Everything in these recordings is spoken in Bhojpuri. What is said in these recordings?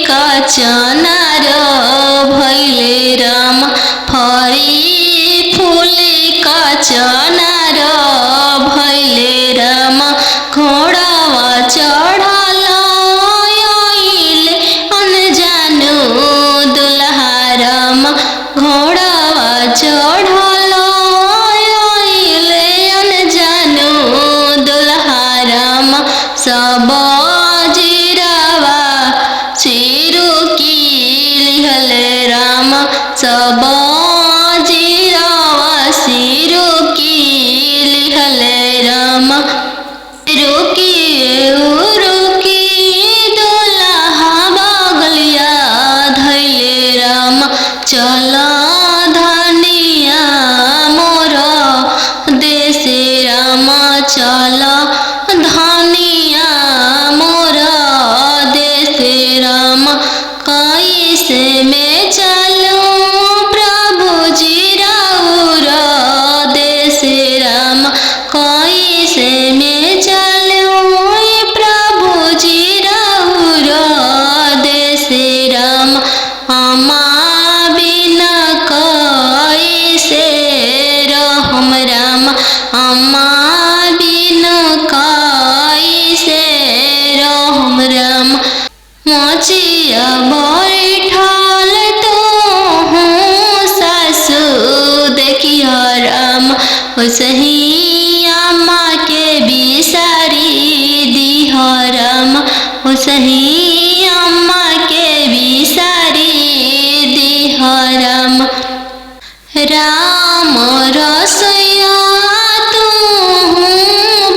का चनार भैले राम फरी फूले का चनार भैले राम घोड़ावा चढ़ल आइले अनजानु दुल्हा राम घोड़ावा चढ़ल आइले अनजानु दुल्हा राम सब जीरावा सिरु की लिहले राम सब जीरावा सिरु की लिहले राम रुकी रुकी दुल्हा बगलिया धैले राम चल धनिया मोर देश राम चल धनिया मोर देश राम कैसे में चलूं प्रभु जी राउर देश राम कैसे में चलूं प्रभु जी राउर देश राम अम्मा बिना कैसे रहम राम अम्मा बिना कैसे रहम राम मोचिया बैठल तो हूँ सासु देखियो राम उसही अम्मा के बिसारी दिह राम उसही अम्मा के बिसारी दिह राम राम रसोइया तू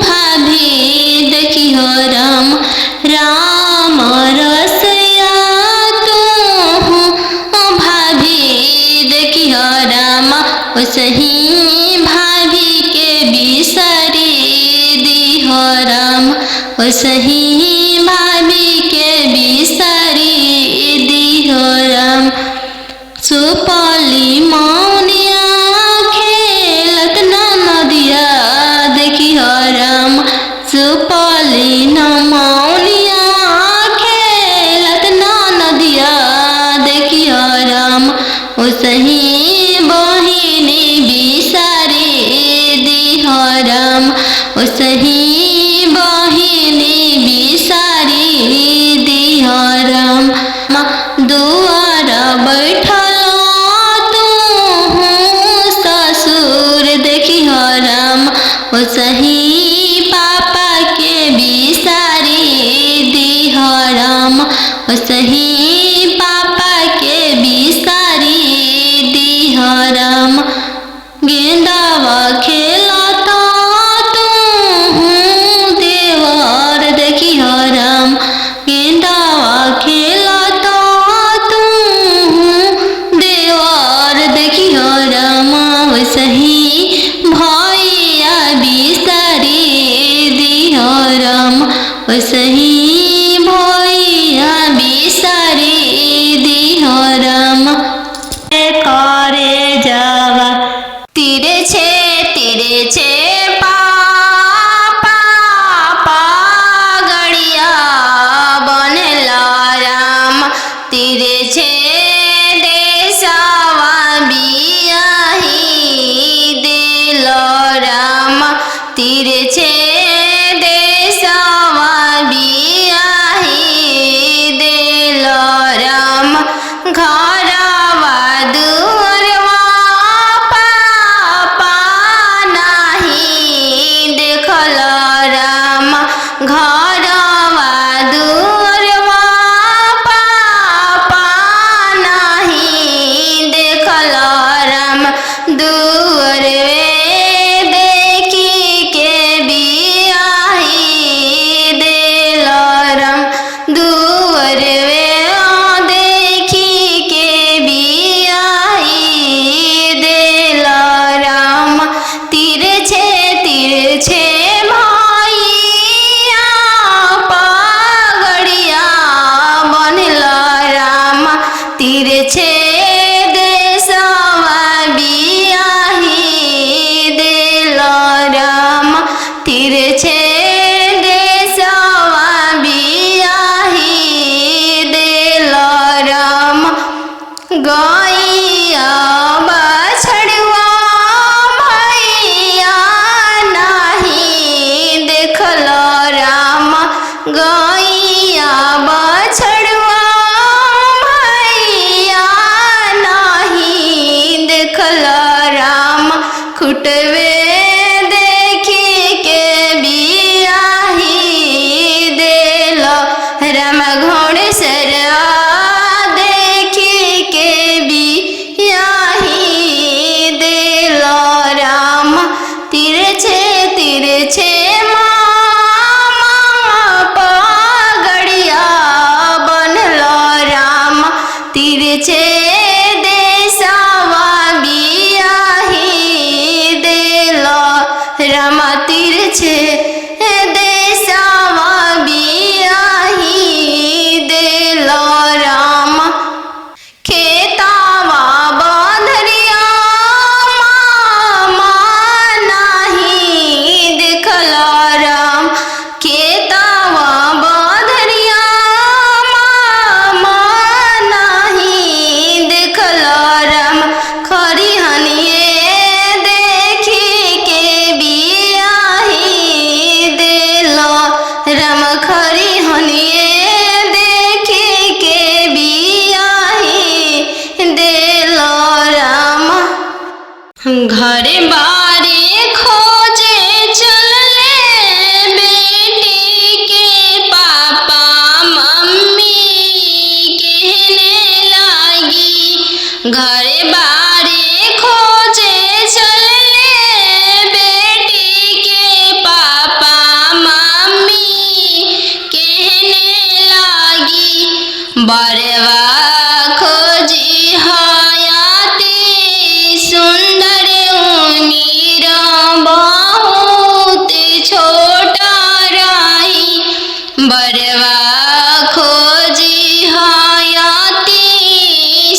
भाभी देखियो राम राम रसोइया तू भाभी देखियो राम उसही भाभी के बिसारी दिह राम उसही भाभी के बिसारी दिह राम सुपली मौनिया खेलत नदिया देखियो राम सुपली मौनिया खेलत नदिया देखियो राम उसही बहिनी बिसारी दिह राम उसही बहिनी बिसारी दिह राम दुआर बैठल तू ससुर देखियो राम उसही पापा के बिसारी दिह राम उसही पापा के बिसारी दिह राम गेंदावा खेलता तू देवर देखियो राम गेंदावा खेलता तू देवर देखियो राम वसही भैया बिसारी दिह राम वसही भैया बिसारी दिह राम करे जावा तीरे छे पापा गड़िया बनेला राम तीरे छे देशवा बियाही दिल राम तीरे छे देशवा बिया गैया बछड़वा भैया नहीं देखल राम खुटवे देखी के बियाही देल राम घोड़सरवा देखी के बियाही देल राम तिरछे तिरछे पगड़िया बनल राम तिरछे देशवा बियाही देल राम तिरछे देशवा बियाही देल राम खेतावा बंधरिया मामा नहीं देखल राम खेतावा बंधरिया मामा नहीं देखल राम खरिहनिए देखी के बियाही देल राम खरिहनिए देखी के बियाही देल राम घर बारे खोजे चलले बेटी के पापा मम्मी कहने लागी घर बारे खोजे चलले बेटी के पापा मम्मी कहने लागी बरवा खोजी हयाती सुंदर उमीर बहुत छोटा रही बरवा खोजी हयाती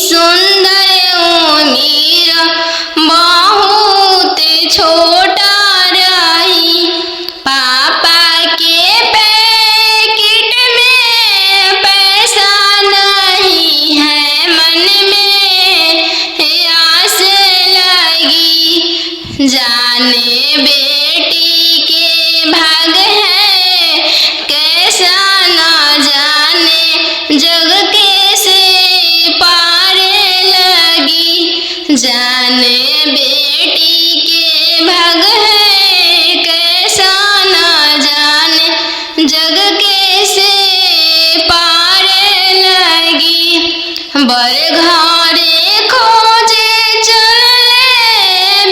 सुंदर उमीर बहुत छोटा रही पापा के पैकेट में पैसा नहीं है मन में आस लगी जाने बेटी के भाग है कैसा ना जाने जग कैसे पार लगी जाने बेटी के भाग है कैसा ना जाने जग कैसे पार लगी बर घरे खोजे चलले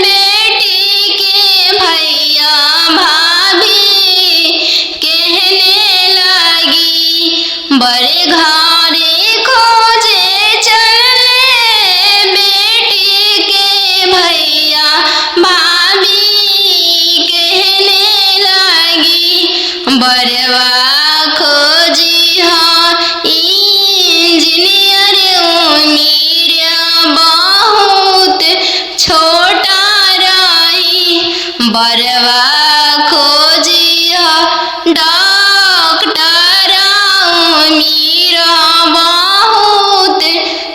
बेटी के भैया भाभी कहने लगी बर घरे खोजे चलले बेटी के भैया भाभी कहने लगी बरवा खोजी हाँ इंजीनियर उमीर बहुत छोटा रही बरवा खोजी हाँ डॉक्टर उमीर बहुत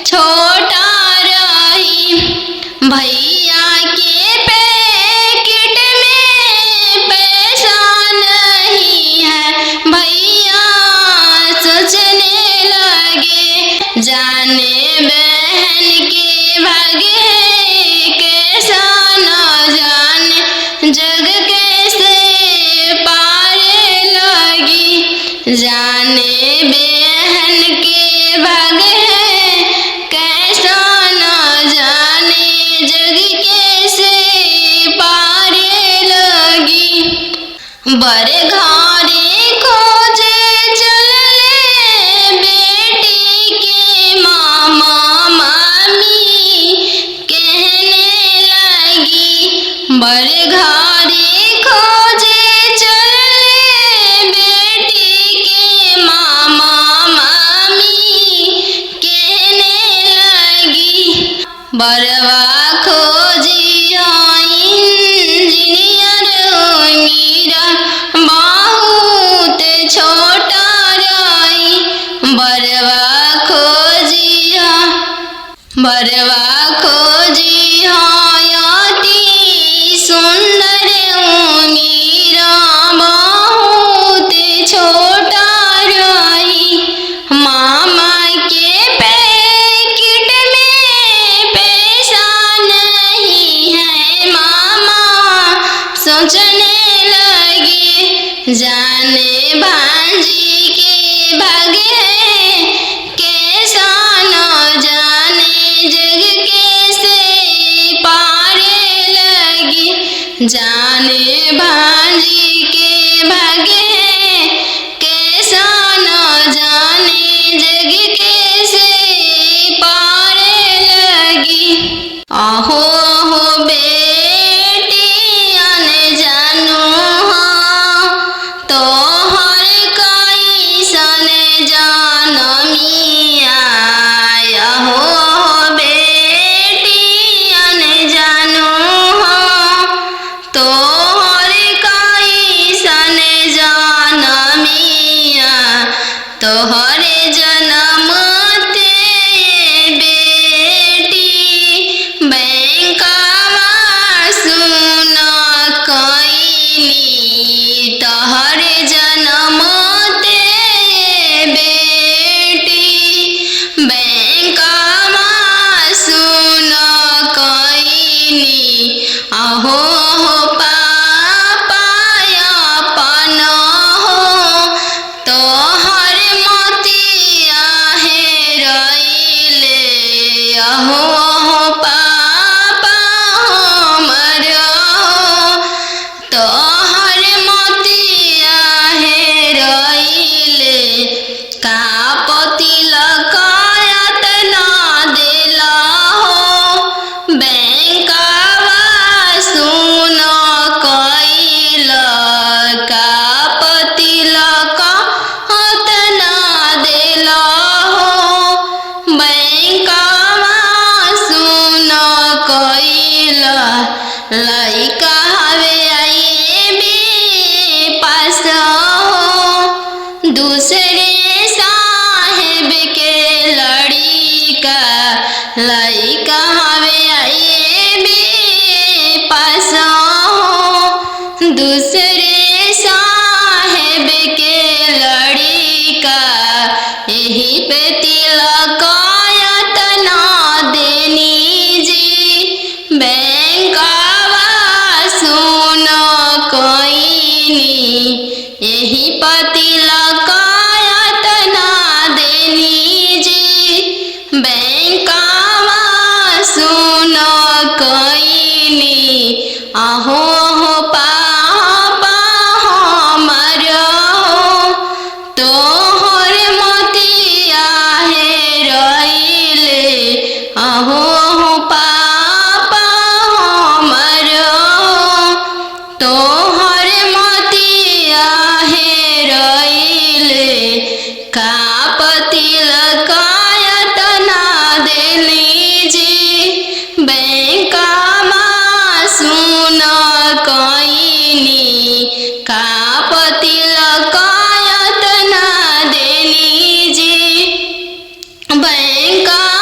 छोटा रही भैया के पैकेट में पैसा नहीं है भैया सोचने लगे जाने बहन के भागे कैसा न जाने जग कैसे पार लगी जाने बहन के भागे कैसा न जाने जग कैसे पार लगी बर घरे खोजे चलले बेटी के मामा मामी कहने लगी बर घरे खोजे चलले बेटी के मामा मामी कहने लगी बरवा खोजी इंजीनियर मीरा बहुत छोटा रही बरवा खोजिया अति सुंदर मीरा बहुत छोटा अहो अहो पापा हमर तोहर मोतिया हेरइले का पति लकायत ना देला हो बैंकवा सुन कइल का पति लकायत ना देला हो बैंकवा सुन कइल लइका हवे आईबी पास हो दूसरे साहेब के लड़िका लइका हवे आईबी पास हो दूसरे साहेब के लड़िका यही पे तिलकायत ना देनी जी बैंकवा सुन कइनी यही पति लकायत ना देनी जी बैंकवा सुन कइनी अहो अहो पापा हमर तोहर मोतिया हेरइले अहो अहो पापा हमर तोहर मोतिया हेरइले का पति लकायत ना देली जी बैंकवा सुन कइनी का पति लकायत ना देली जी बैंकवा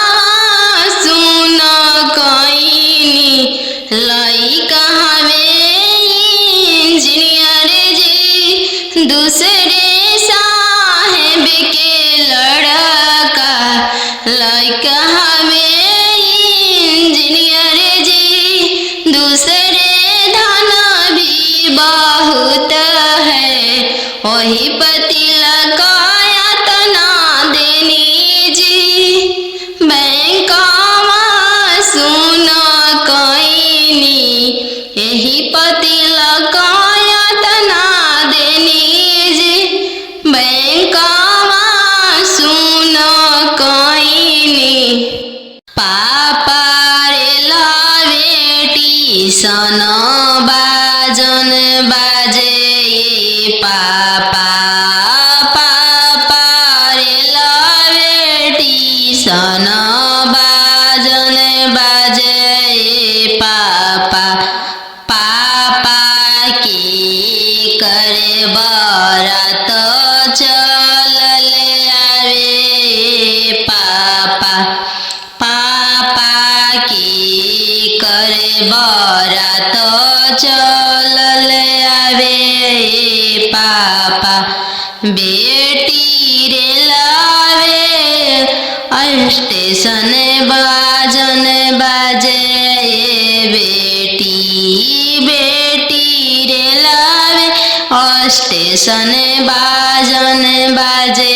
सुन कइनी लइका हवे इंजीनियर जी दूसरे साहेब के लड़का लइका हवे इंजीनियर जी दूसरे धन भी बहुत है वही पति लकायत ना देनी जी बैंकवा सुन कइनी यही पति लकायत ना देनी जी बैंकवा सुन कइनी पापा रे लावेटी सन बाजन बाजे पापा पापा रे लावेटी सन बाजन बाजे पापा पापा की करे बरात चलले आवे पापा पापा की करे बरात चलले आवे पापा बेटी रे लावे स्टेशन बाजन बाजे बेटी बेटी रे लावे स्टेशन बाजन बाजे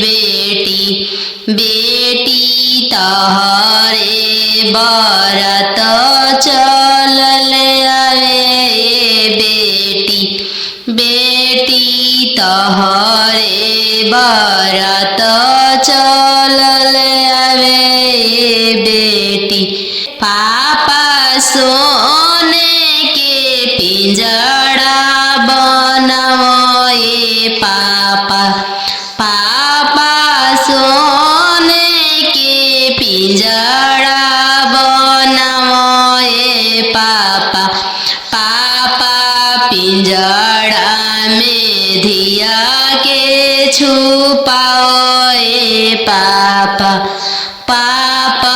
बेटी बेटी तोहरे बरात चलले आवे बेटी बेटी तोहरे बरात चलले आवे बेटी पापा सोने के पिंजड़ा बनाओ पापा पापा सोने के पिंजड़ा बनाओ पापा पापा पिंजड़ा में धिया के छुपाओ पापा पापा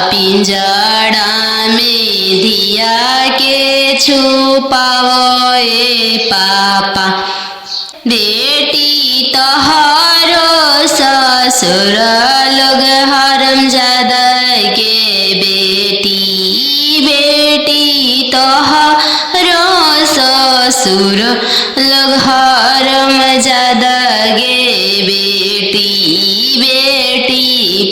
पिंजड़ा में धिया के छुपाओ पापा बेटी तोहरो ससुर लोग हरामजादा के बेटी बेटी तोहरो ससुर लोग हरामजादा गे बेटी बेटी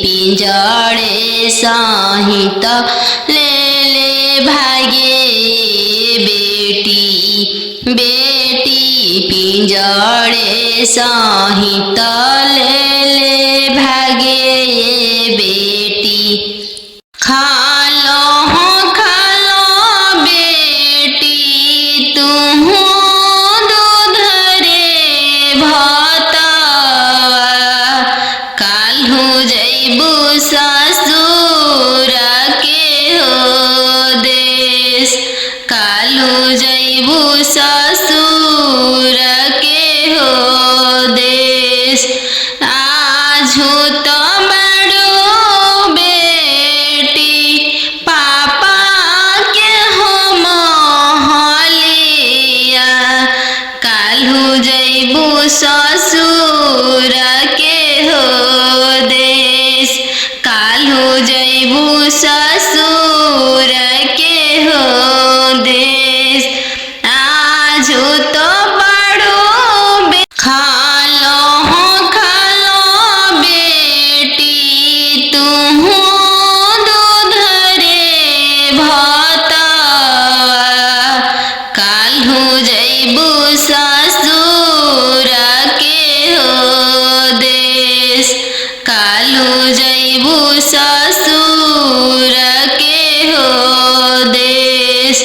पिंजड़े सहित ले भागे बेटी बेटी पिंजड़े सहित ले भागे बेटी खालो बेटी तुम दूध रे भतवा काल्हू जैबू ससुर के हो देश काल्हू जैबू ससुर के हो देश आजू तो बड़ो बेटी पापा के हो महलिया काल्हू जैबू ससुर के हो देश काल्हू जैबू ससुर के हो देश आजू तो बड़ो खालो बेटी तुम दूध रे भतवा काल्हू जैबू ससुर के हो देश काल्हू जैबू ससुर के हो देश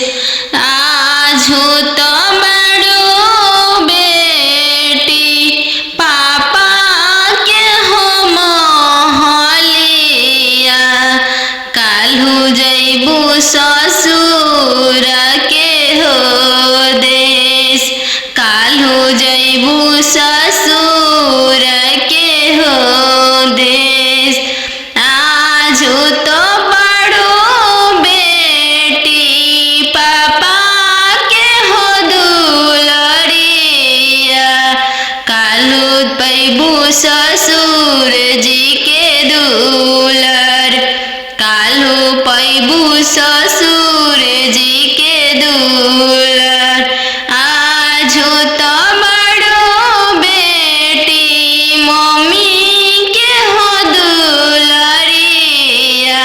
आजू तो बड़ो बेटी पापा के हो महलिया काल्हू जैबू ससुर के हो देश काल्हू जैबू ससुर के हो देश आजू तो बड़ो बेटी पापा के हो दुलरिया काल्हू पैबू ससुर जी के दुलर काल्हू पैबू ससुर जी के दुलर आजू तो बड़ो बेटी मम्मी के हो दुलरिया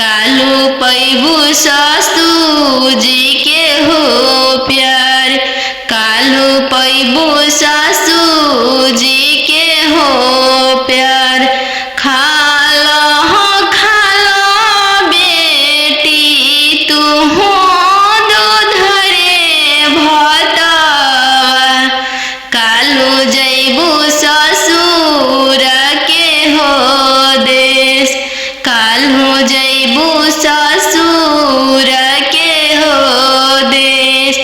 काल्हू पैबू ससुर जी के हो प्यार काल्हू पैबू ससुर जी के हो प्यार खालो बेटी तुम दूध रे भतवा काल्हू जैबू ससुर के हो देश काल्हू जैबू ससुर के हो देश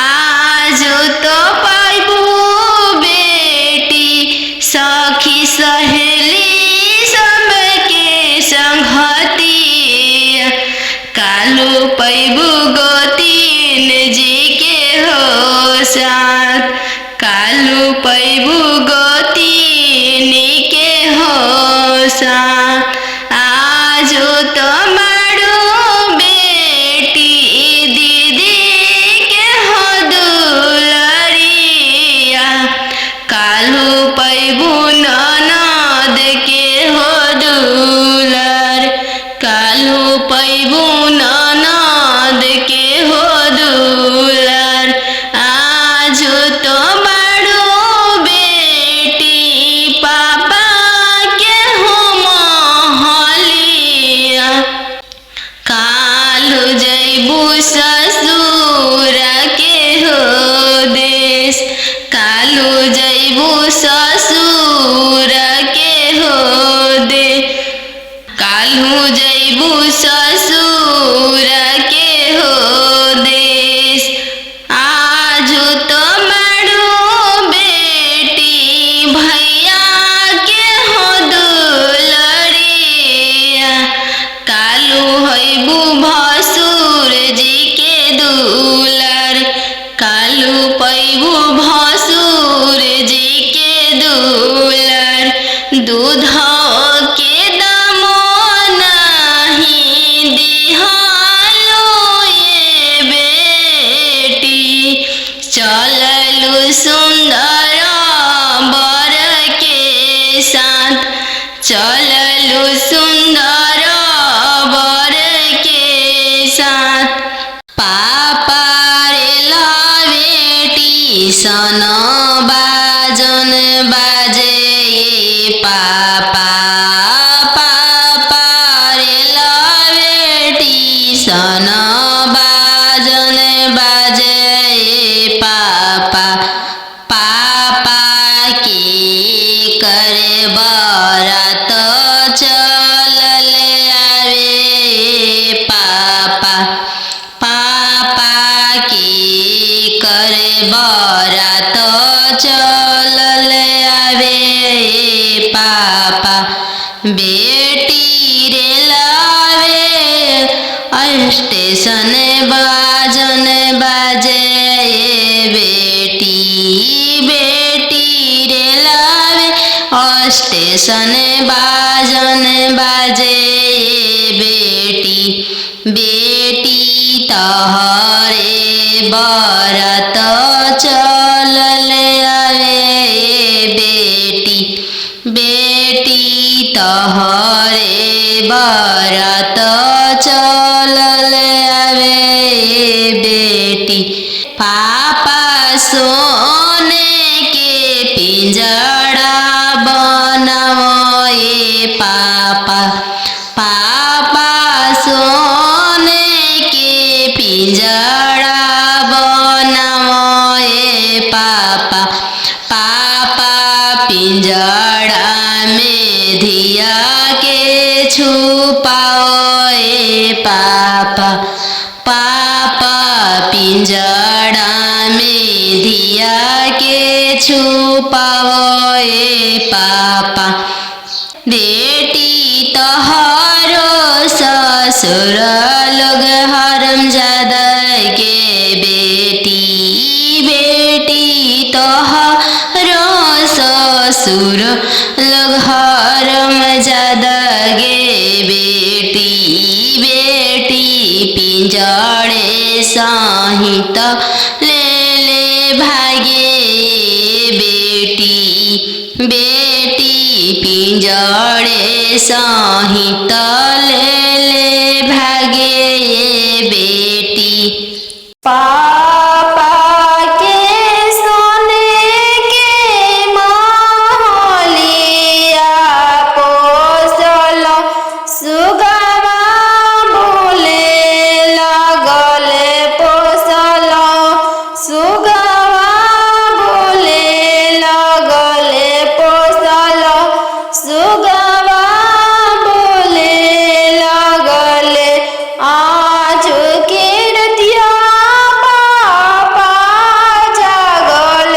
आजू तो पैबू बेटी सखी सहेली सबके संगतिया काल्हू पैबू गोतीन जी के हो साथ काल्हू पैबू गोतीन के हो साथ आजू तो बड़ो बेटी दीदी के हो दुलरिया काल्हू पैबू ननद के हो दुलर काल्हू पैबू ननद के हो दुलर आजू तो बड़ो बेटी पापा के हो महलिया काल्हू जैबू ससुर के हो देश काल्हू जैबू ससुर के हो दे काल्हू जैबू ससुर के हो देश आजू तो बड़ो बेटी भैया के हो दुलरिया काल्हू हैबू भसुर जी के दुलर काल्हू पैबू भसुर जी के दुलर दूध के दामो नहीं दिहालो ये बेटी चललू सुंदर बर के साथ चललू सुंदर बाजे ये पापा पापा रे ला बेटी सन बाजन बाजे ये पापा पापा की करे बारात चल ले आवे पापा पापा की करे बारात चल ले आवे पापा बेटी रे लावे स्टेशन बाजन बाजे बेटी बेटी रे लावे स्टेशन बाजन बाजे बेटी बेटी तहरे बारात चल ले आवे बेटी बेटी तहरे बारात चल ले आवे बेटी पापा सोने के पिंजड़ा बनाओ ये पापा पापा सोने के पिंजड़ा बनाओ ये पापा पापा पिंजड़ा में धिया के छुपाओ ये पापा पापा पिंजड़ा में धिया के छुपाओ ये पापा बेटी तोहरो ससुर लोग हरामजादा के बेटी बेटी तोहरो ससुर लोग हरामजादा गे बेटी बेटी पिंजड़े सहित ले ले भागे बेटी बेटी पिंजड़े सहित ले ले भागे बेटी पापा के सोने के महलिया पोसल सुगवा बोले लगल पोसल सुगवा बोले लगल पोसल सुगवा बोले लगल आज के रतिया पापा जागल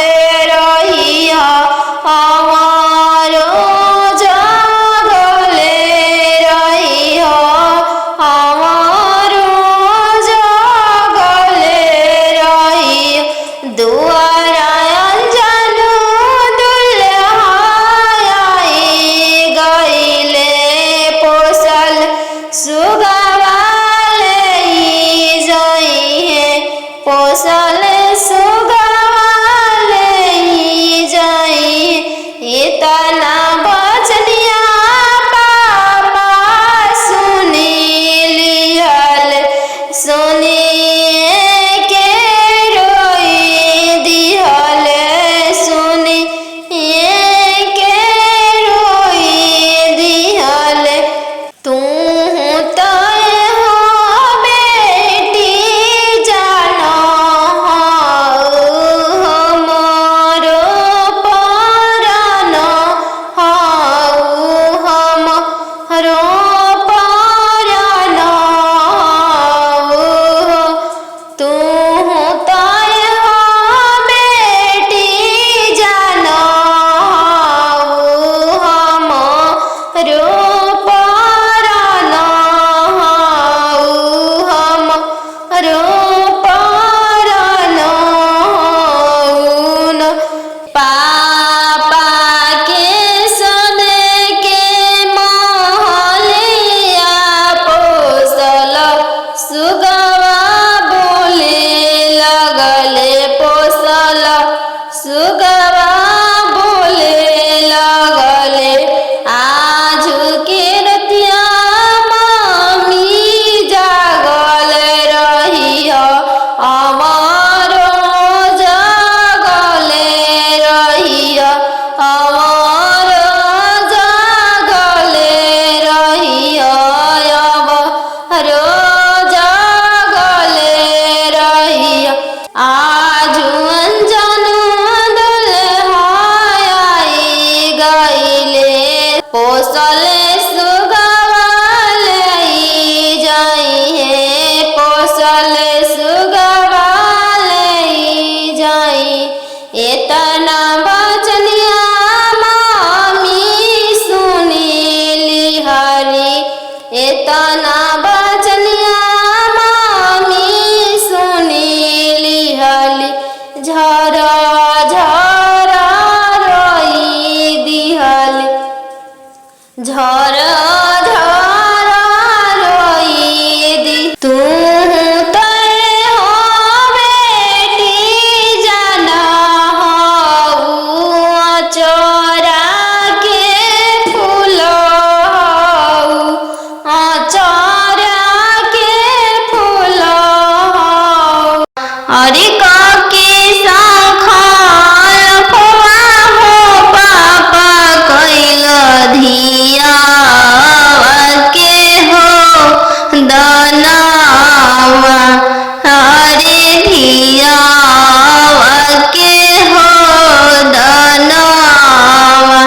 रहिया हमारो जागल रहिया हमारो जागल रहिया दुआरा अंजन दुल्हा आई गईले पोसल सुगवा ले जाइए पोसल सुगवा ले जाइए इतना बचनिया पापा सुनी लिहल सुनिए के रोई दिहल सुनिए के रोई दिहल तू तय हो बेटी जानो हमारो परानो झर झर रोई दी तू तय हो बेटी जान हऊ चोरा के फूल हऊ चोरा के फूल हऊ अरे काके सांखल खोआ हो पापा कैल धिया के हो दनावा अरे धिया के हो दनावा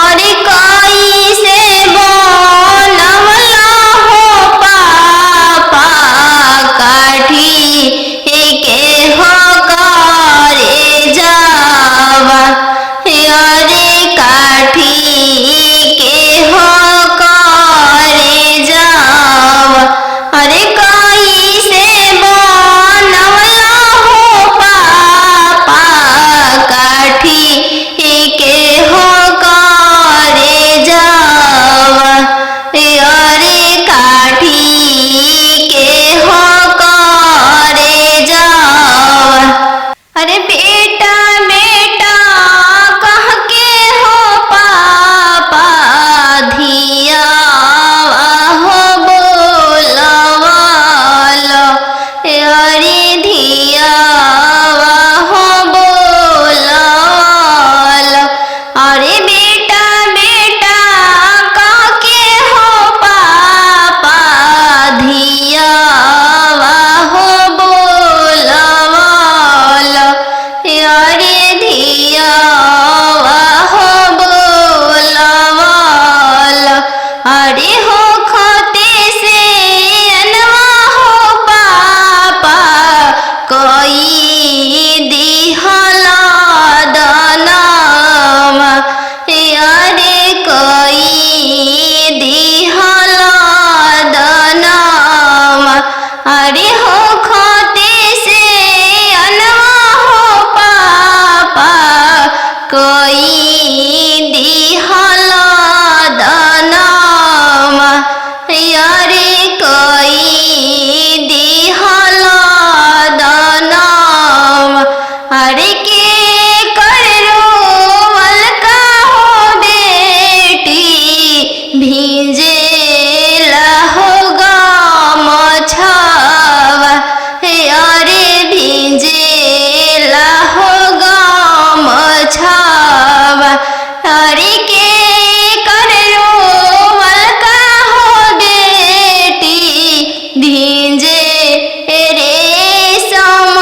अरे कैसे बनवला हो पापा काठी के हो करे जावा अरे काठी के हो करे जावा अरे कैसे बनवला हो पापा काठी के हो करे जावा अरे काठी के हो करे जावा अरे बेटा बेटा कह के हो पापा धिया हो बोलवाल अरे धिया हो बोलवाल अरे बेटा बेटा कह के हो पापा धिया हो बोलवाल अरे धिया हो बोलवाल अरे हो खते से अनवा हो पापा कोई दिहला दनावा अरे कोई दिहला दनावा अरे हो खते से अनवा हो पापा कोई दिहला दनावा अरे कोई दिहला दनावा अरे के करो मलका हो बेटी भींजे हो गाम छावा अरे भींजे हो गाम छावा अरे के करो मलका हो बेटी भींजे रेशम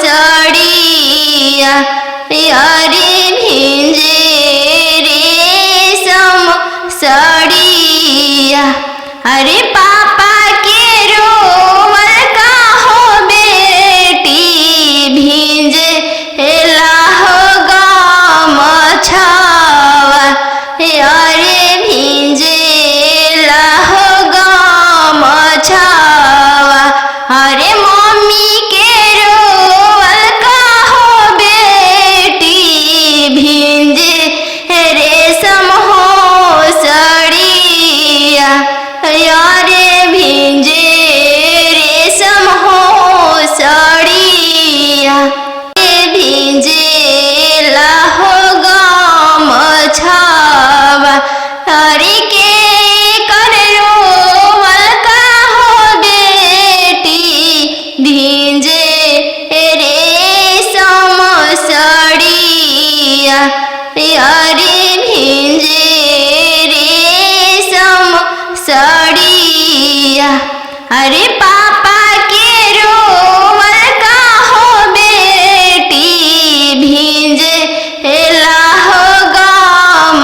साड़िया अरे भींजे रेशम साड़िया अरे पापा के रोवल का हो बेटी भींजे हो गाम छावा अरे भींजे हो गाम छावा अरे मम्मी के रोवल का हो बेटी भींजे रेशम हो साड़िया अरे भींजे रेशम हो साड़िया भींजे हो गाम छावा अरे के कर रोवल का हो बेटी भींजे रेशम साड़िया अरे भींजे रेशम साड़िया अरे पापा के रोवल का हो बेटी भींजे हो गाम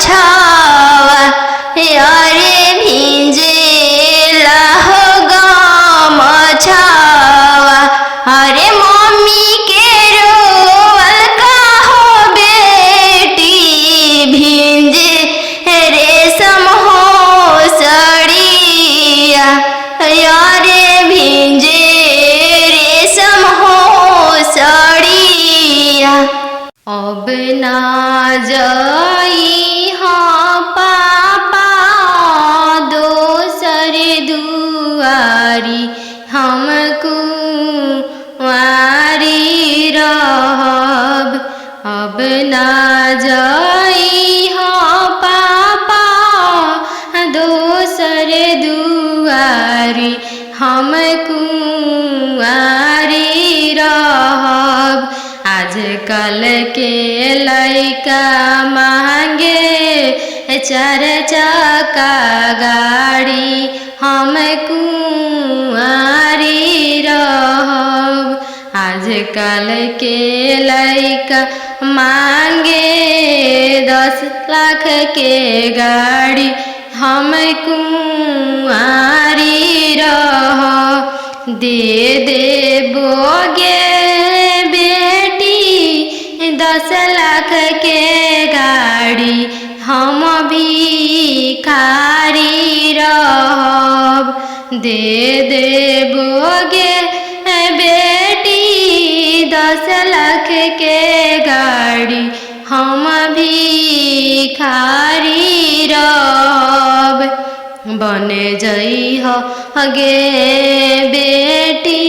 छावा अरे भींजे हो गाम छावा अरे मम्मी के रोवल का हो बेटी भींजे रेशम हो साड़िया अरे दुआरी हम कुंवारी रहब। आजकल के लइका मांगे 4 चक्का गाड़ी हम कुंवारी रहब। आजकल के लइका मांगे 10 लाख के गाड़ी हम कुंवारी रहब। दे देबोगे बेटी 10 लाख के गाड़ी हम भिखारी रहब। दे देबोगे बेटी 10 लाख के गाड़ी हम भिखारी रहब। बन जइह गे बेटी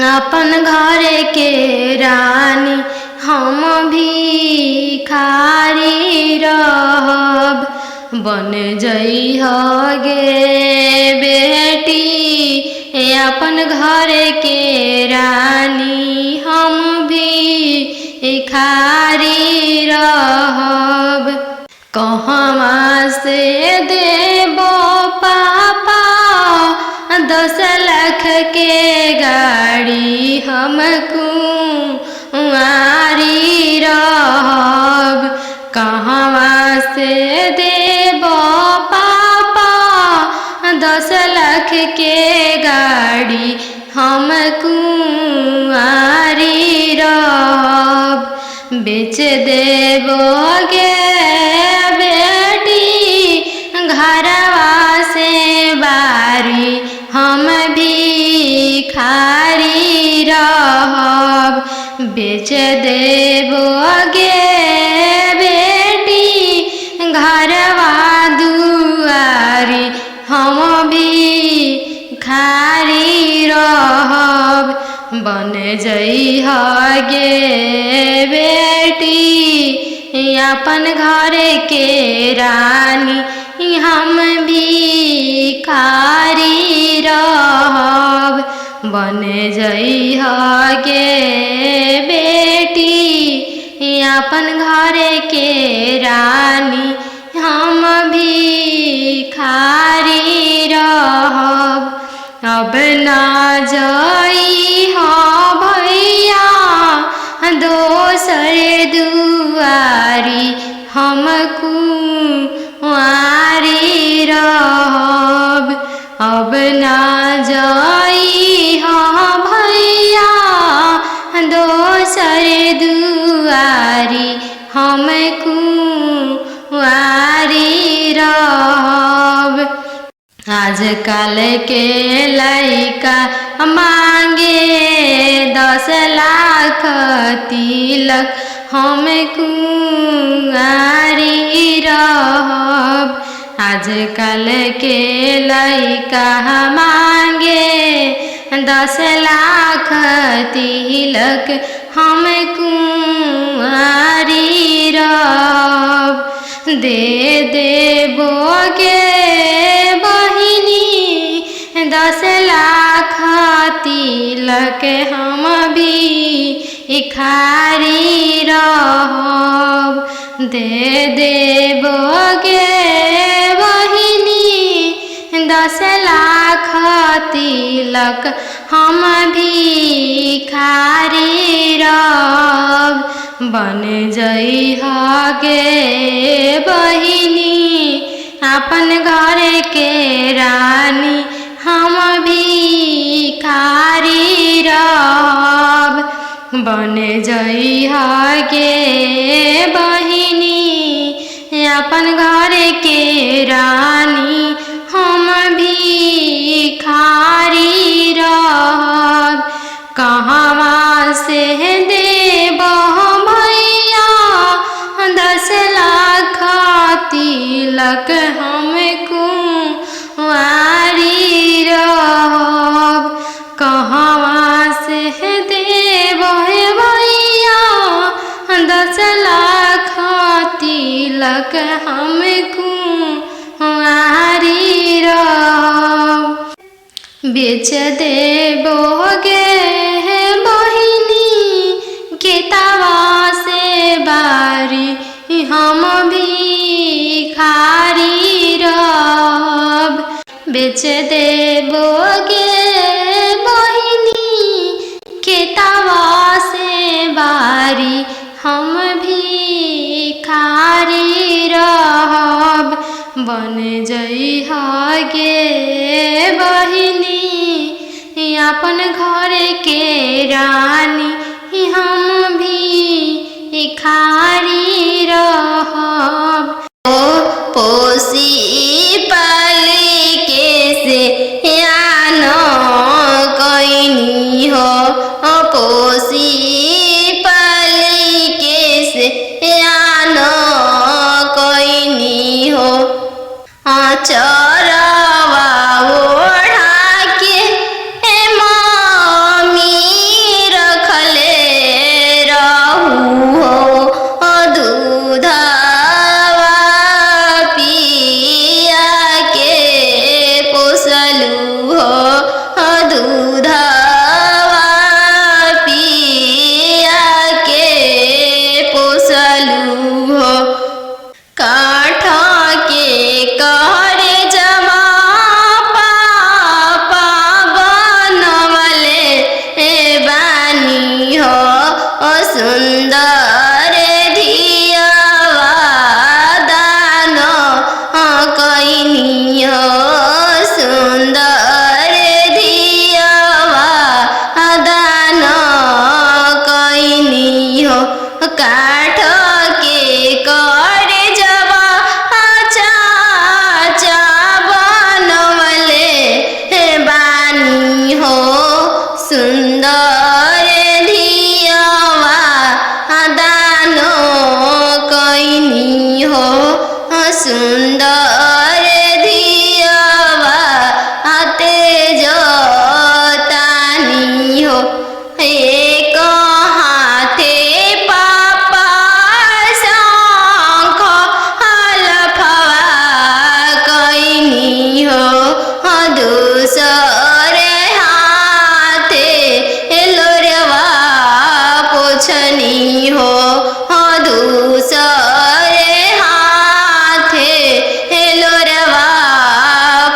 अपन घर के रानी हम भिखारी रहब। बन जइह गे बेटी अपन घर के रानी हम भिखारी रहब। कहवा से देबो पापा 10 लाख के गाड़ी हम कुंवारी रहब। कहवा से देबो पापा 10 लाख के गाड़ी हम कुंवारी रहब। बेच देबोगे बेटी घरवा से बारी हम भिखारी रहब। बेच देबोगे बेटी घरवा दुआरी हम भिखारी रहब। बन जइह गे बेटी अपन घर के रानी हम भिखारी रहब। बन जइह गे बेटी अपन घर के रानी हम भिखारी रहब। अब ना जइह भैया दोसर दुआरी हम कुंवारी रहब। अब ना जइह भैया दोसर दुआरी हम कुंवारी रहब। आजकल के लइका मांगे 10 लाख तिलक हम कुंवारी रहब। आजकल के लइका मांगे 10 लाख तिलक हम कुंवारी रहब। दे देबोगे बहिनी 10 लाख तिलक हम भिखारी रहब। दे देबोगे बहिनी 10 लाख तिलक हम भिखारी रहब। बन जइह गे बहिनी अपन घर के रानी हम भिखारी रहब। बन जइह गे बहिनी अपन घर के रानी हम भिखारी रहब। कहवा से देबो भैया 10 लाख तिलक हम कुंवारी रहब। कहवा से देबो भैया 10 लाख तिलक हम कुंवारी रहब। बेच देबोगे बहिनी केतावा से बारी हम भिखारी रहब। बेच देबोगे बहिनी केतावा से बारी हम भिखारी रहब। बन जइहा गे बहिनी अपन घर के रानी हम भिखारी रहब। पोसी पाली के से आन कैनी हो, पोसी पाली के से आन कैनी हो। चरवा ओढ़ा के मम्मी रखले रहू हो, दूधवा पिया के पोसलू हो, दूधवा पिया के पोसलू हो। काठ के कहरे जमा पापा बनवले बानी हो, सुंदर धियावा दान कैनी हो, सुंदर धियावा दान कैनी हो। काठ के करे जवा चाचा बनवले बानी हो, सुंदर धियावा दान कैनी हो, सुंदर धियावा तेज तानी हो। एक हाथे पापा शंख हलफवा कैनी हो, दूसरे हाथे लोरवा पोछनी हो, दूसरे हाथे लोरवा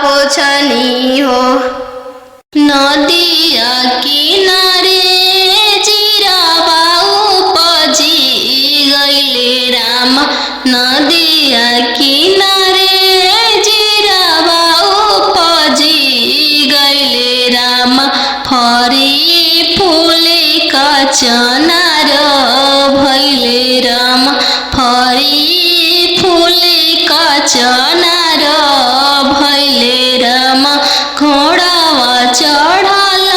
पोछनी हो। नदिया किनारे जीरावा उपजी गइले राम, नदिया किनारे जीरावा उपजी गइले राम। फरी फूले कचनार भइले राम, फरी फूले कचनार भइले राम। घोड़ावा चढ़ल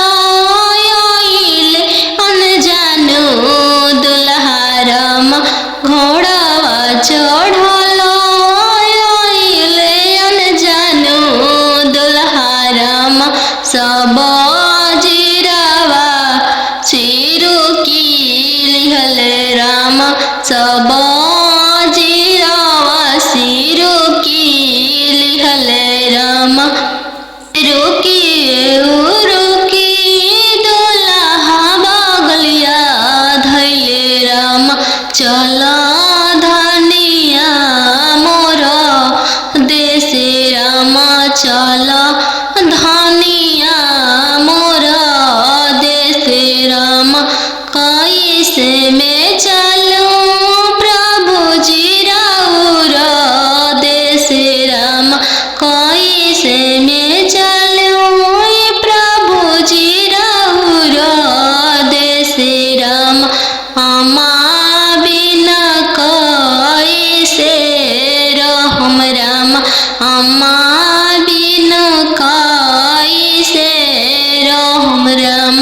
आइले अनजानु दुल्हा राम, घोड़ावा चढ़ल आइले अनजानु दुल्हा राम। सब जीरावा चिरुकी लिहले राम, सब जीरावा सिरुकी लिहले राम। रुकी दुल्हा बगलिया धैले राम, चल धनिया मोर देशे राम, चल धनिया मोर देशे राम। कैसे में चलूं प्रभु जी राउर देशे राम, कैसे में चलूं प्रभु जी राउर देशे राम। अम्मा बिना कैसे रहम राम, अम्मा बिना कैसे रहम राम।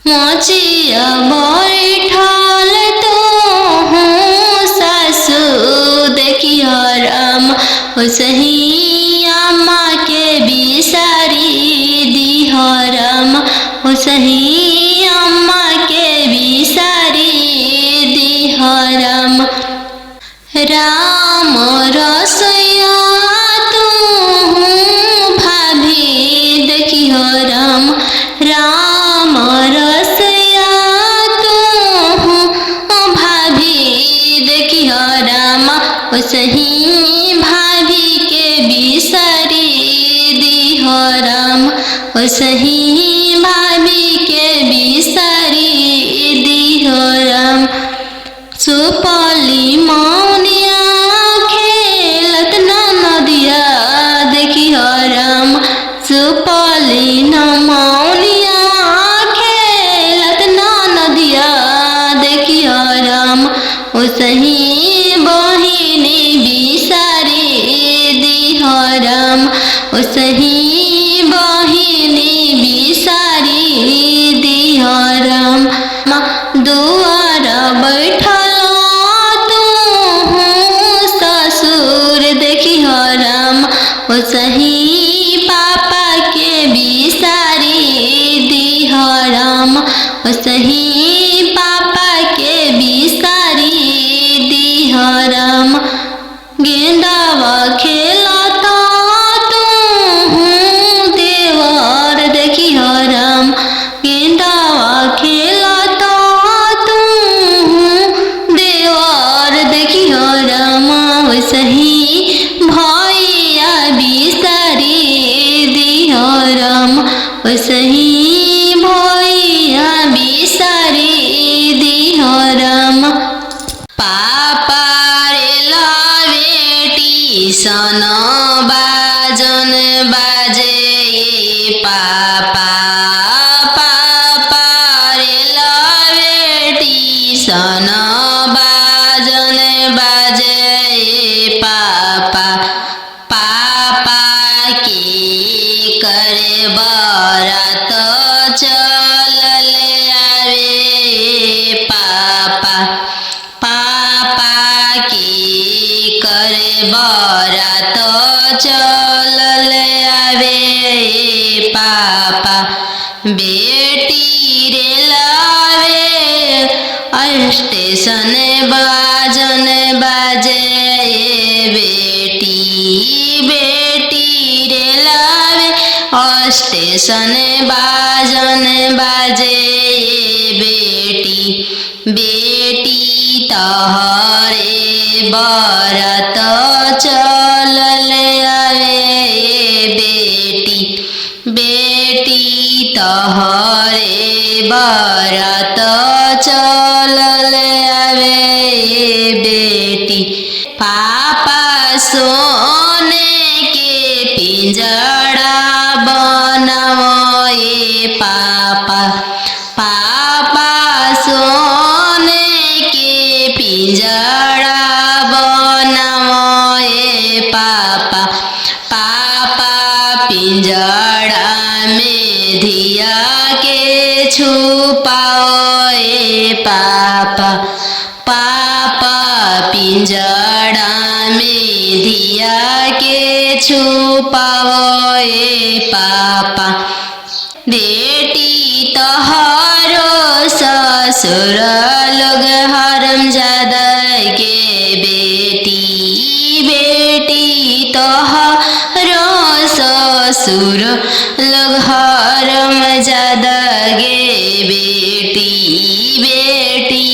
मोचिया बैठल तो हूँ सासु देखिया राम, ओसही अम्मा के बिसारी दिह राम, ओसही अम्मा के बिसारी दिह राम। राम रसोइया तू भाभी देखिह राम, भाभी के बिसरी दिह राम ओसही भाभी के बिसरी दिह राम सुपली मौनिया खेलत नदिया देखी राम सुपली मौनिया खेलत नदिया देखी राम ओसही बहिनी बिसरी दिह राम ओसही बहिनी बिसरी दिह राम दुआर बैठल तू ससुर देखी राम ओसही पापा के बिसरी दिह राम ओसही पापा के बिसरी दिह राम गेंदावा खेलता तू देवर देखी राम गेंदावा खेलता तू देवर देखी राम ओसही भैया बिसरी दिह राम ओसही भैया बिसरी दिह राम पापा रे लवेटी सन बाजन बाजे पापा पापा रे लवेटी सन बाजन बाजे पापा पापा की करे बरात चलल आवे पापा पापा की करे बरात चलल आवे पापा बेटी रे लावे स्टेशन बाजन बाजे बेटी बेटी रे लावे स्टेशन बाजन बाजे बेटी बेटी तहरे बरात चलल आवे बेटी बेटी तहरे बरात चलल आवे बेटी पापा सोने के पिंजड़ा बनावे पापा पापा सोने के पिंजड़ा बनावे पापा पापा पिंजड़ा में धिया के छुपाओ पापा पापा पिंजड़ा में धिया के छुपाओ पापा बेटी तोहरो ससुर लोग हरमजादा के बेटी बेटी तोहरो ससुर लोग हरमजादा गे बेटी बेटी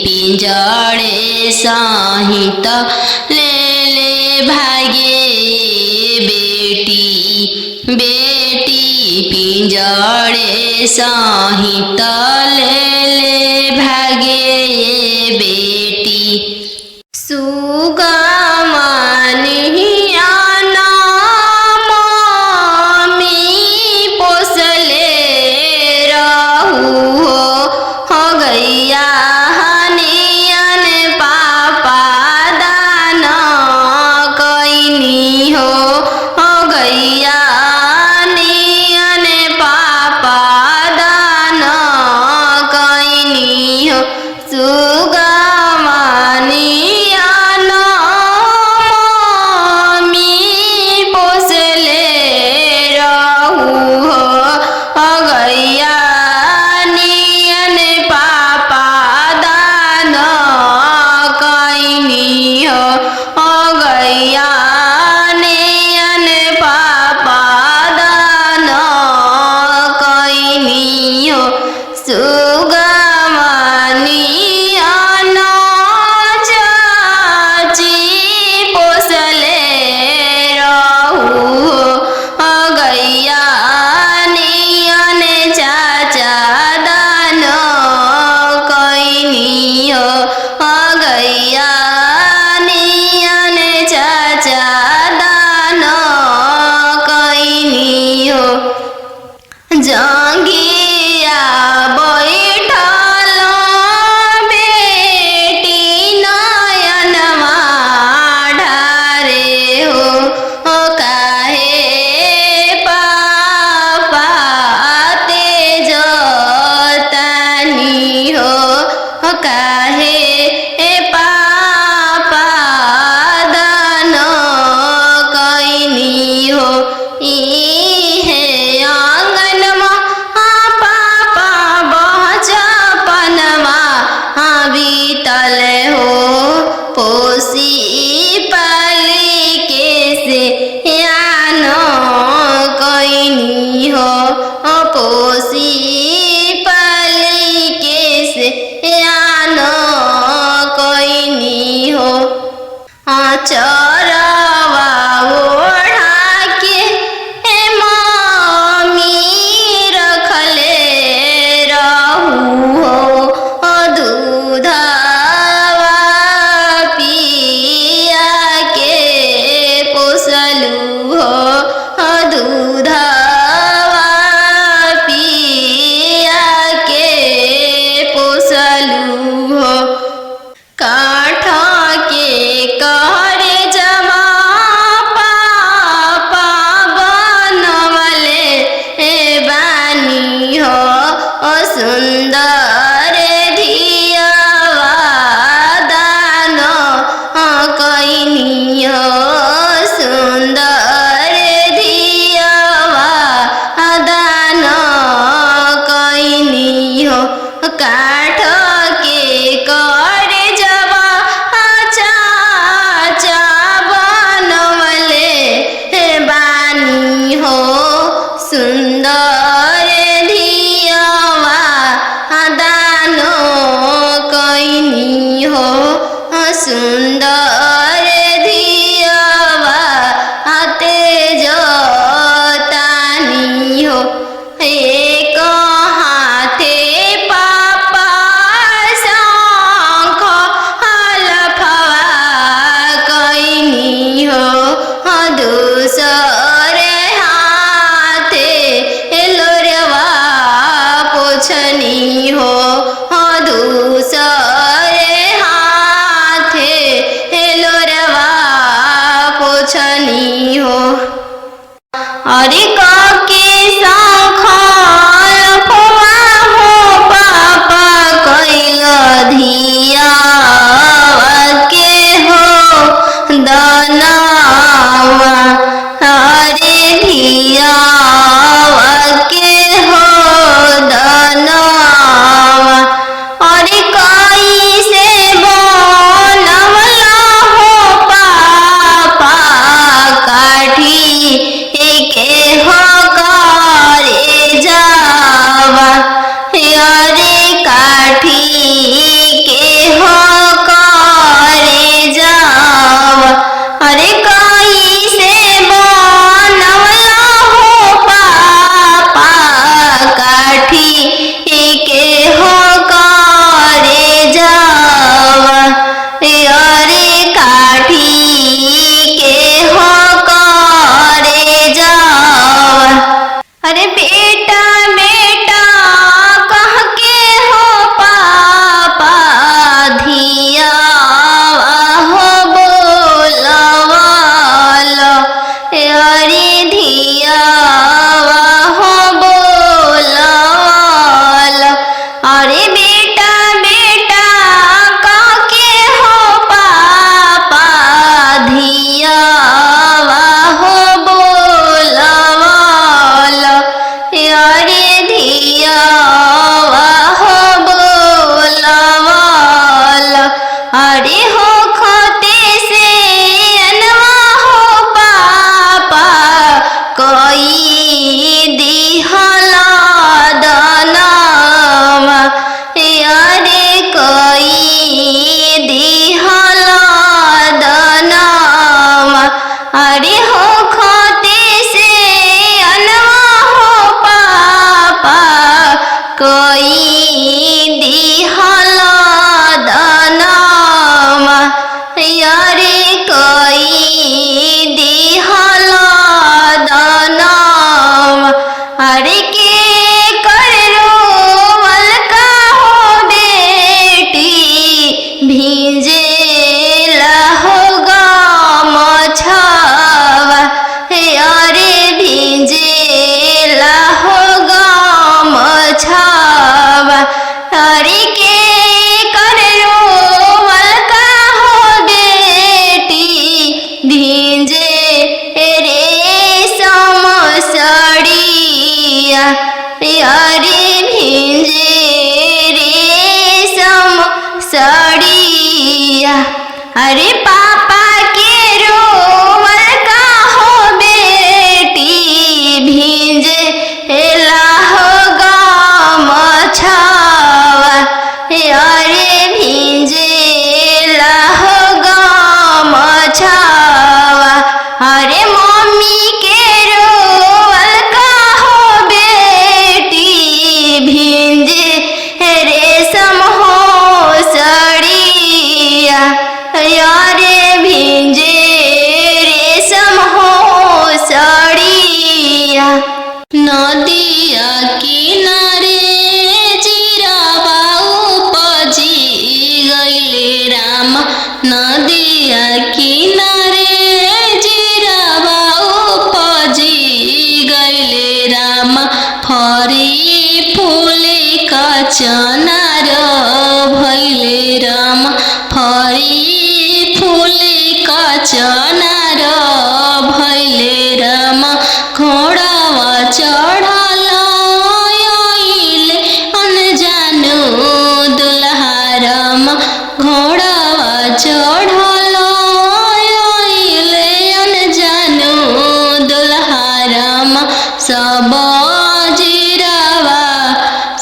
पिंजड़े सहित ले ले भागे बेटी बेटी पिंजड़े सहित ले ले भागे बेटी सुगमनिया नामी पोसले रहू हो गैया हनियन पापा दाना कैनी हो गैया नियन पापा दाना कैनी हो चरवा ओढ़ा के मम्मी रखले रहू हो दूधवा पिया के पोसलू हो दूधवा पिया के पोसलू हो काठ के कहरे जमा पापा बनवले बानी हो सुंदर धियावा दान कैनी हो सुंदर धियावा दान कैनी हो काठ के करे जवा चाचा बनवले बानी हो सुंदर धियावा दान कैनी हो सुंदर धियावा तेज तानी हो एक हाथे पापा शंख हलफवा कैनी हो दूसरे हाथे लोरवा पोछनी हो दूसरे हाथे लोरवा पोछनी हो अरे के शंख लफवा हो पापा कैल धियावा के हो दनावा अरे धियावा के हो दनावा अरे कैसे बनवला हो पापा काठी के हो करे जावा अरे काठी के हो करे जावा अरे कैसे बनवला हो पापा काठी के हो करे जावा अरे काठी के हो करे जावा अरे बेटा बेटा कह के हो पापा धियावा हो बोलवाल अरे धियावा हो बोलवाल अरे बेटा बेटा कह के हो पापा धियावा हो बोलवाल अरे धियावा हो बोलवाल अरे हो खते से अनवा हो पापा कोई दिहला दनावा अरे कोई दिहला दनावा अरे हो खते से अनवा हो पापा कोई दिहला दनावा अरे कोई दिहला दनावा अरे के करो मलका हो बेटी भीजे हो मछवा अरे भीजे हो मछवा अरे के करो मलका हो बेटी भीजे रे समसड़िया अरे भीजे रे समसड़िया अरे पापा के रोवल का हो बेटी भीजे हो मछवा अरे भीजे हो मछवा नदिया किनारे जीरावा उपजी गइले राम। नदिया किनारे जीरावा उपजी गइले राम। फरी फूले कचनार भइले राम। फरी फूले कचनार भइले राम। घोड़ावा चढ़ल आइले अनजानु दुल्हा राम। घोड़ावा चढ़ल आइले अनजानु दुल्हा राम। सब जीरावा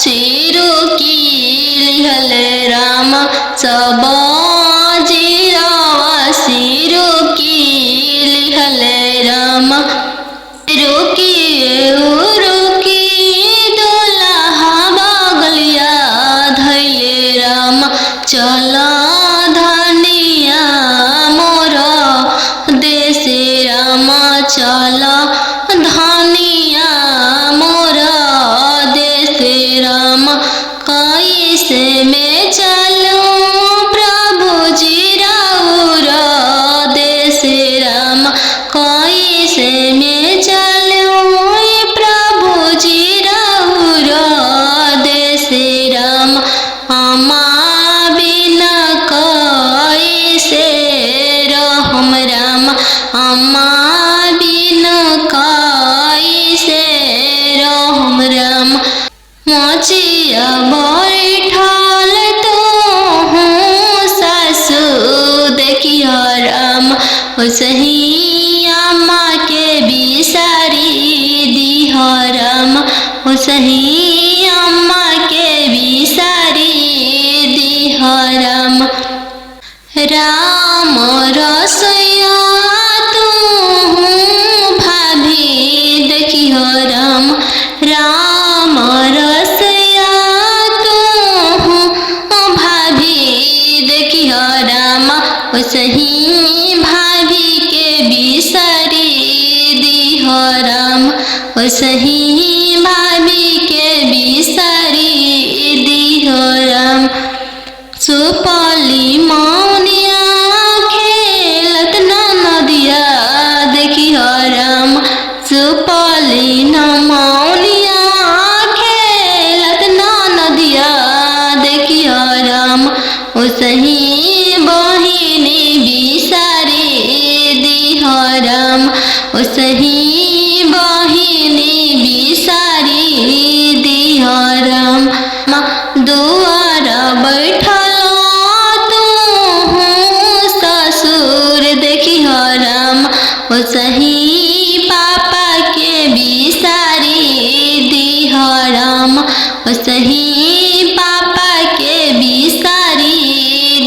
चिरुकी लिहले राम। सब जीरावा सिरुकी लिहले राम। रुकी रुकी दुल्हा बगलिया धैले राम। चल धनिया मोर देशे राम। चल धनिया मोर देशे राम। कैसे में चलूं प्रभु जी राउर देशे राम। कैसे में चलूं प्रभु जी राउर देशे राम। अम्मा बिना कैसे रहम राम। अम्मा बिना कैसे रहम राम। मोचिया बैठल तोहू सासु देखिया राम। ओसही अम्मा के बिसारी दिह राम। ओसही अम्मा के बिसारी दिह राम। राम रसोइया तोहू भाभी देखिह राम। राम रसोइया तोहू भाभी देखिह राम। ओसही भाभी के बिसारी दिह राम। ओसही भाभी के बिसारी दिह राम। सुपली मौनिया खेलत नदिया देखिह राम। सुपली मौनिया खेलत नदिया देखिह राम। ओसही बहिनी बिसारी दिह राम। ओसही बहिनी बिसारी दिह राम। दुआर बैठल तोहू ससुर देखिह राम। ओसही पापा के बिसारी दिह राम। ओसही पापा के बिसारी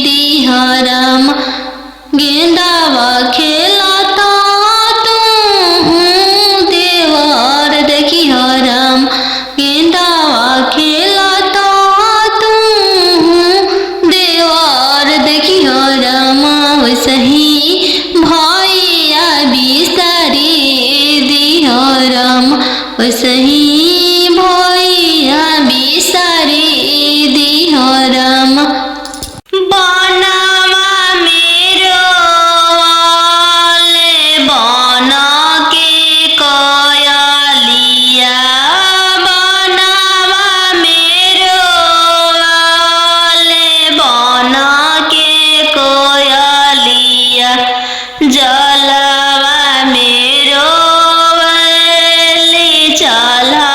दिह राम। गेंदावा खेलत तोहू देवर देखिह राम। गेंदावा खेलत तोहू देवर देखिह राम। ओसही भैया बिसारी दिह राम। ओसही भैया बिसारी दिह राम। बनवा मेरो वाले बन के कयलिया। बनवा मेरो वाले बन के कोयलिया। जलवा मेरो वाले चला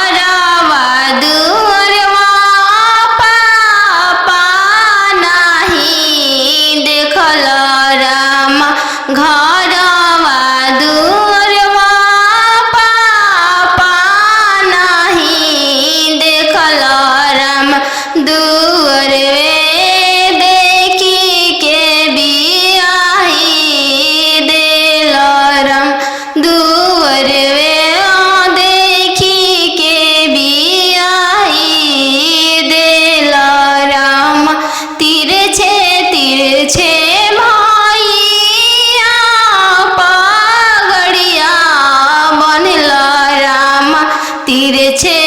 घरवा दुअरवा पापा नहीं देखल राम घरवा दुअरवा पापा नहीं देखल राम दुअरवे देखी के बियाही देल राम दुअरवे देखी के बियाही देल राम तिरछे तिरछे भैया पगड़िया बनल राम तिरछे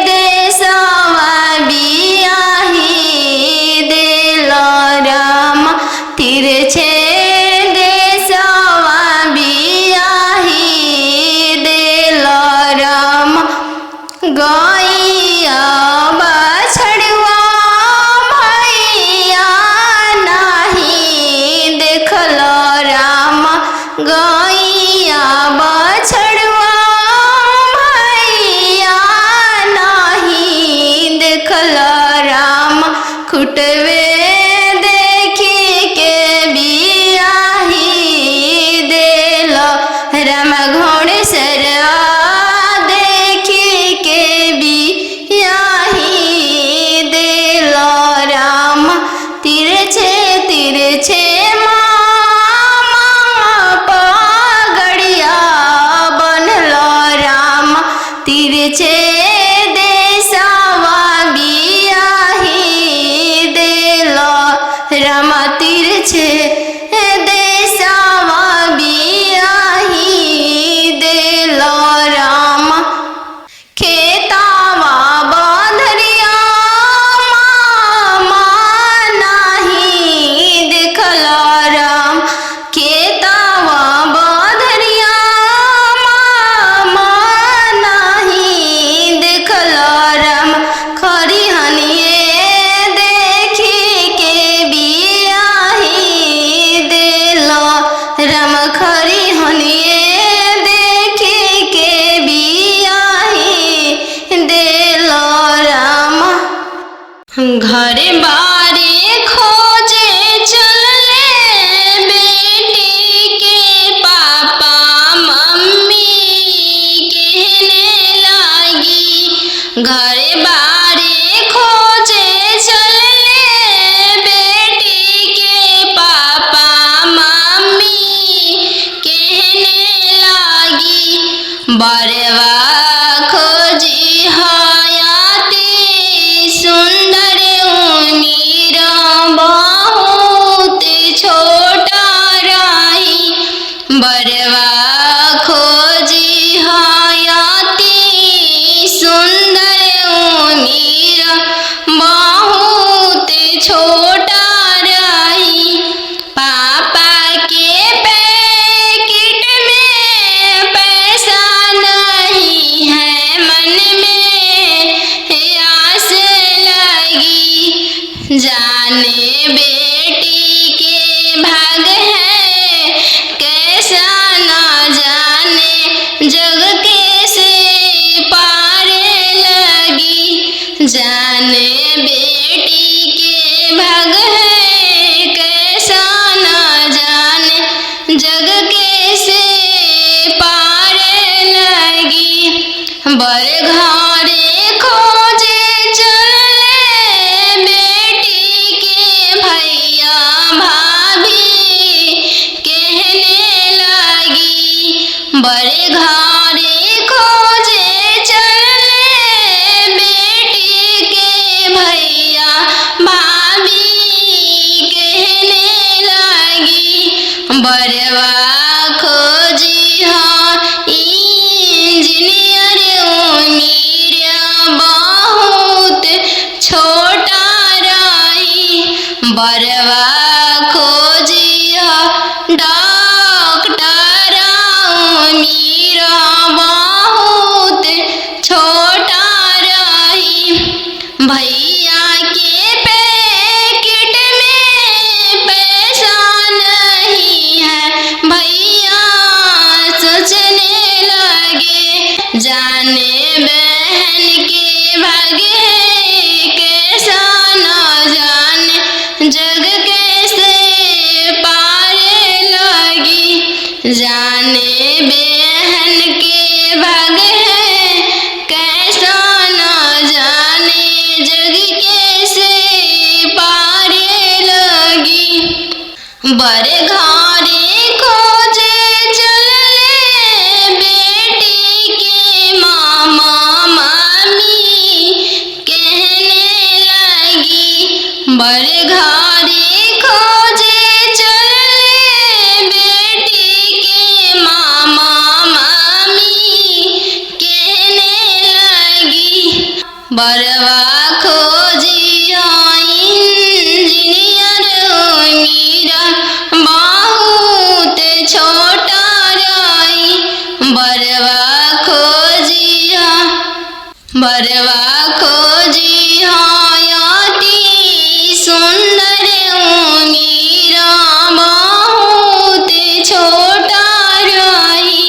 देशवा बियाही देल राम तिरछे देशवा बियाही देल राम गैया बछड़ुआ भैया नहीं देखल राम गैया बछड़ुआ भैया नहीं देखल राम खुटवे देखी के बियाही देल राम घोड़सरवा देखी के बियाही देल राम तिरछे तिरछे मामा पगड़िया बनल राम तिरछे देशवा बियाही देल राम तिरछे देशवा बियाही देल राम खेतावा बंधरिया मामा नहीं देखल राम खेतावा बंधरिया मामा नहीं देखल राम खरिहनिए देखी के बियाही देल राम खरिहनिए देखी के बियाही देल राम घरे बारे खोजे चलले बेटी के पापा मम्मी कहने लागी घरे बारे खोजे चलले बेटी के पापा मम्मी कहने लागी बरवा खोजी हयाती सुंदर उमीर बहुत छोटा रही बरवा खोजी हयाती सुंदर उमीर बहुत छोटा रही पापा के पैकेट में पैसा नहीं है मन में आस लगी जाने बेटी के भाग है कैसा न जाने जग कैसे पार लगी जाने बेटी के भाग है कैसा न जाने जग कैसे पार लगी बर घरे खोजे चलले बेटी के भैया भाभी कहने लगी बड़े घरे खोजे चलले बेटी के भैया भाभी कहने लगी बरवा खोजी हाँ इंजीनियर उमीर बहुत छोटा रही बरवा खोजी हाँ डॉक्टर उमीर बहुत छोटा रही भैया के पैकेट में पैसा नहीं है भैया सोचने लगे जाने बहन बर घरे खोजे चलले बेटी के मामा मामी कहने लगी। बर घरे खोजे चलले बेटी के मामा मामी कहने लगी। बरवा खोजी इंजीनियर मीरा बहुत छोटा रही। बरवा खोजी अति सुंदर मीरा बहुत छोटा रही।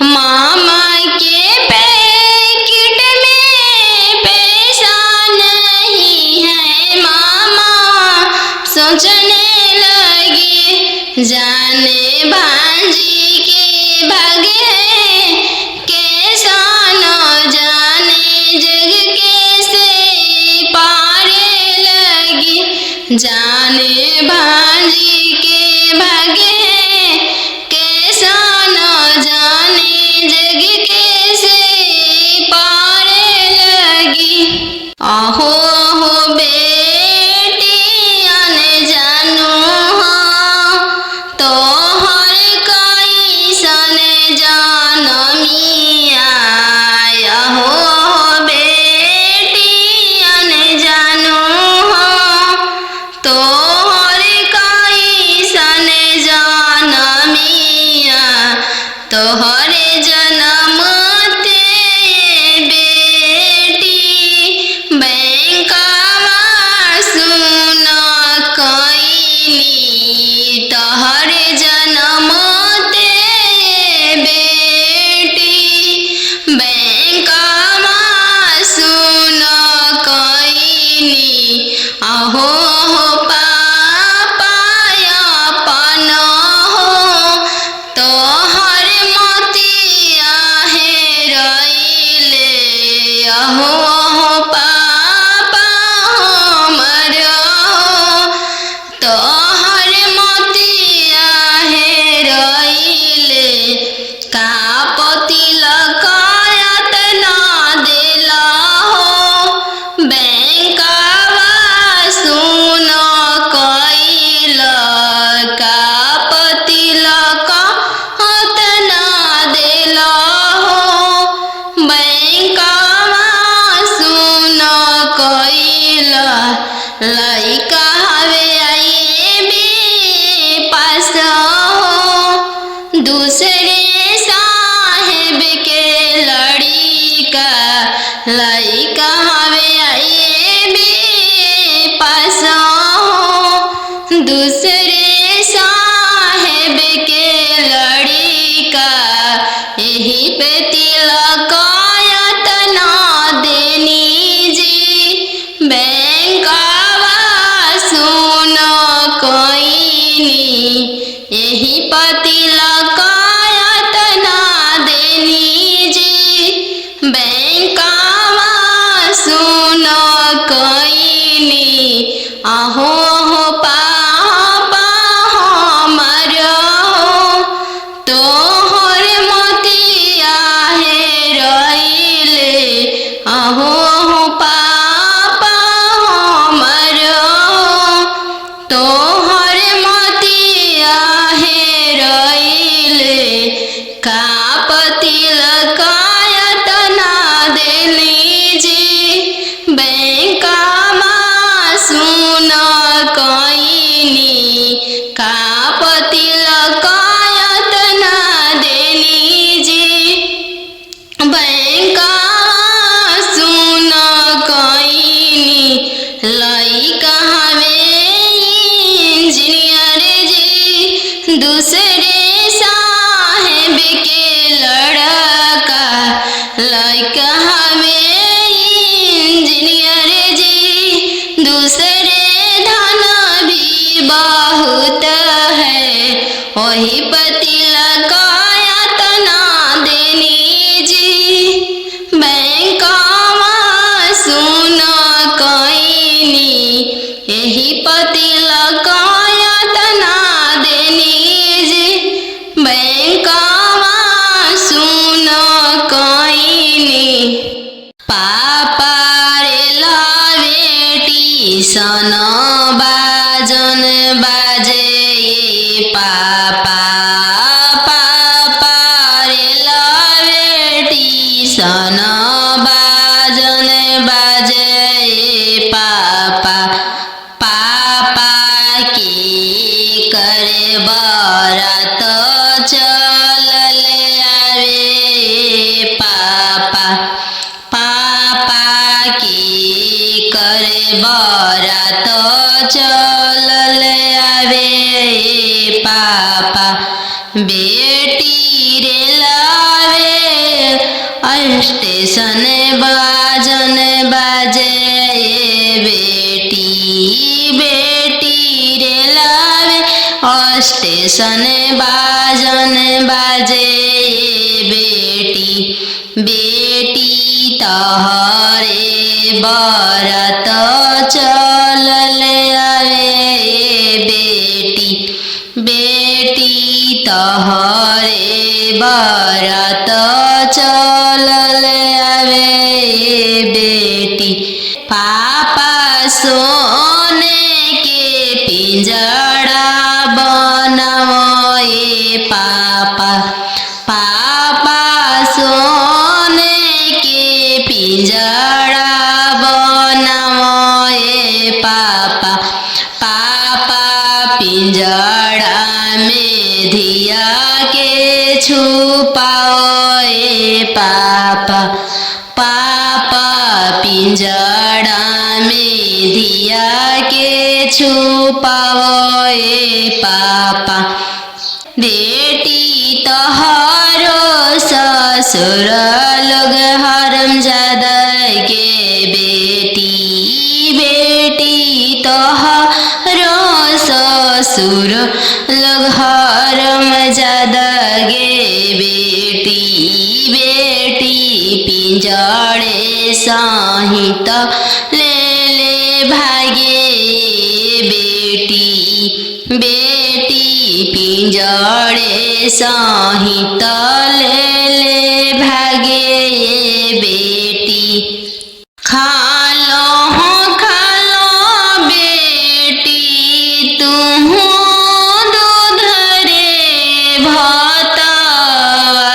मामा के पैकेट में पैसा नहीं है। मामा सोचने लगे जाने भांजी के भागे कैसा न जाने जग कैसे पारे लगी। जाने भांजी के भागे कैसा न जाने जग कैसे पारे लगी। आहो आहो बेटी अन जानू तो हर कई सन जानमिया। आहो बेटी अन जानू तो हर कई सन जानमिया। तोहरे जन्म ते बेटी बैंकवा सुन कईनी। तोहरे जन्म ते बेटी बैंकवा सुन कईनी। आहो पापा अपन हो तोहर मोतिया हेरैले। आहो पापा हमर हो तोहर मोतिया हेरैले। कापति लकायत ना देला हो बैंकवा सुन कईल। कापति लकायत ना देला हो बैंकवा सुन कईल। लइका हवे आईबी पास हो दूसरे साहेब के लड़िका। लइका हवे आईबी पास हो दूसरे साहेब के लड़िका। यही पे तिलकायत ना देनी जी बैंकवा सुन कईनी। यही पे तिलकायत ना देनी जी बैंकवा सुन कईनी। आहो पापा हमर हो तोहर मोतिया हेरैले। आहो पापा हमर हो तोहर मोतिया हेरैले। कापति लकायत ना देली जी बैंकवा सुन कईनी। कापति लकायत ना देली जी बैंकवा सुन कईनी। लइका हवे इंजीनियर जी दूसरे साहेब के लड़का। लइका हवे इंजीनियर जी दूसरे धन भी बहुत है। वही पति लकायत ना देनी जी बैंकवा सुन कईनी। यही पति लकायत ना पापा रे बेटी सन बाजन बाजे पापा पापा रे बेटी सन बाजन बाजे पापा पापा की करे बरात चलल आवे पापा पापा की करे बरात चलल आवे पापा बेटी रे लावे स्टेशन बाजन बाजे बेटी बेटी रे लावे स्टेशन बाजन बाजे बेटी बेटी तोहरे बरात चलल आवे बेटी बेटी तोहरे बरात चलल आवे बेटी पापा सोने के पिंजड़ा बनावे पापा पापा सोने के पिंजड़ा बनावे पापा पापा पिंजड़ा में धिया के छुपाओ पापा पापा पिंजड़ा में धिया के छुपाओ पापा बेटी तोहरो ससुर लोग हरामजादा के बेटी बेटी तोहरो ससुर लोग हरामजादा गे बेटी बेटी पिंजड़े सहित ले ले भागे बेटी बेटी पिंजड़े सहित ले ले भागे बेटी खालो बेटी तुम दूध रे भतवा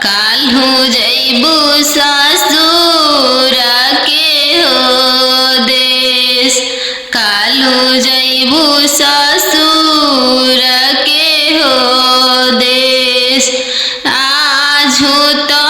काल्हू जैबू ससुर के हो देश काल्हू जैबू ससुर के हो देश आजू तो